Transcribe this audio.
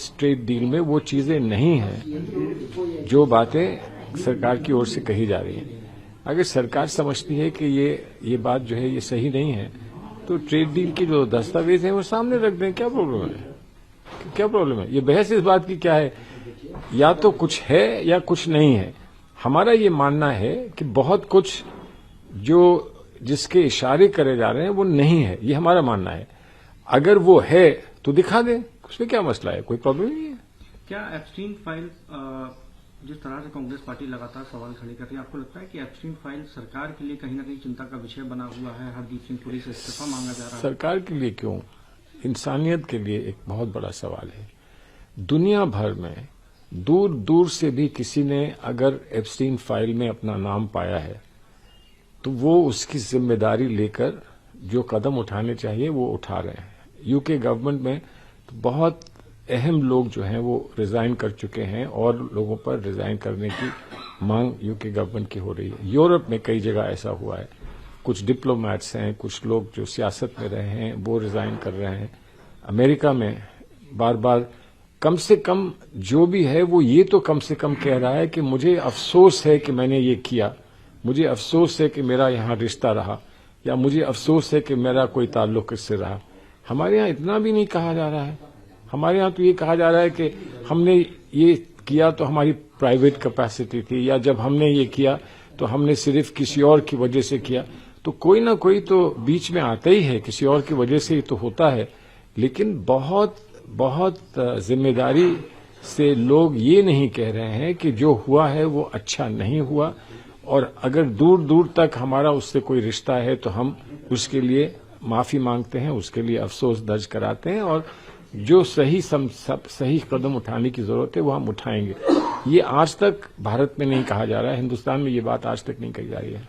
इस trade deal में वो चीजें नहीं हैं जो बातें सरकार की ओर से कही जा रही हैं। अगर सरकार समझती है कि ये बात जो है ये सही नहीं है तो ट्रेड डील के जो दस्तावेज हैं वो सामने रख दें। क्या प्रॉब्लम है? क्या प्रॉब्लम है? ये बहस इस बात की क्या है? या तो कुछ है या कुछ नहीं है। हमारा ये मानना है कि बहुत कुछ जो जिसके इशारे करे जा रहे हैं वो नहीं है, ये हमारा मानना है। अगर वो है तो दिखा दें, उसमें क्या मसला है, कोई प्रॉब्लम नहीं है। क्या एप्स्टीन फाइल जिस तरह से कांग्रेस पार्टी लगातार सवाल खड़े कर रही है, आपको लगता है कि एप्स्टीन फाइल सरकार के लिए कहीं ना कहीं चिंता का विषय बना हुआ है? हरदीप सिंह पुरी से इस्तीफा मांगा जा रहा है। सरकार के लिए क्यों, इंसानियत के लिए एक बहुत बड़ा सवाल है। दुनिया भर में दूर दूर से भी किसी ने अगर एप्स्टीन फाइल में अपना नाम पाया है तो वो उसकी जिम्मेदारी लेकर जो कदम उठाने चाहिए वो उठा रहे हैं। यूके गवर्नमेंट में तो बहुत अहम लोग जो हैं वो रिजाइन कर चुके हैं और लोगों पर रिजाइन करने की मांग यूके गवर्नमेंट की हो रही है। यूरोप में कई जगह ऐसा हुआ है। कुछ डिप्लोमैट्स हैं, कुछ लोग जो सियासत में रहे हैं वो रिजाइन कर रहे हैं। अमेरिका में बार बार कम से कम जो भी है वो ये तो कम से कम कह रहा है कि मुझे अफसोस है कि मैंने ये किया, मुझे अफसोस है कि मेरा यहाँ रिश्ता रहा, या मुझे अफसोस है कि मेरा कोई ताल्लुक इससे रहा। हमारे यहाँ इतना भी नहीं कहा जा रहा है। हमारे यहाँ तो ये कहा जा रहा है कि हमने ये किया तो हमारी प्राइवेट कैपेसिटी थी, या जब हमने ये किया तो हमने सिर्फ किसी और की वजह से किया। तो कोई ना कोई तो बीच में आता ही है, किसी और की वजह से ही तो होता है। लेकिन बहुत बहुत जिम्मेदारी से लोग ये नहीं कह रहे हैं कि जो हुआ है वो अच्छा नहीं हुआ, और अगर दूर दूर तक हमारा उससे कोई रिश्ता है तो हम उसके लिए माफी मांगते हैं, उसके लिए अफसोस दर्ज कराते हैं, और जो सही कदम उठाने की जरूरत है वो हम उठाएंगे। ये आज तक भारत में नहीं कहा जा रहा है, हिंदुस्तान में ये बात आज तक नहीं कही जा रही है।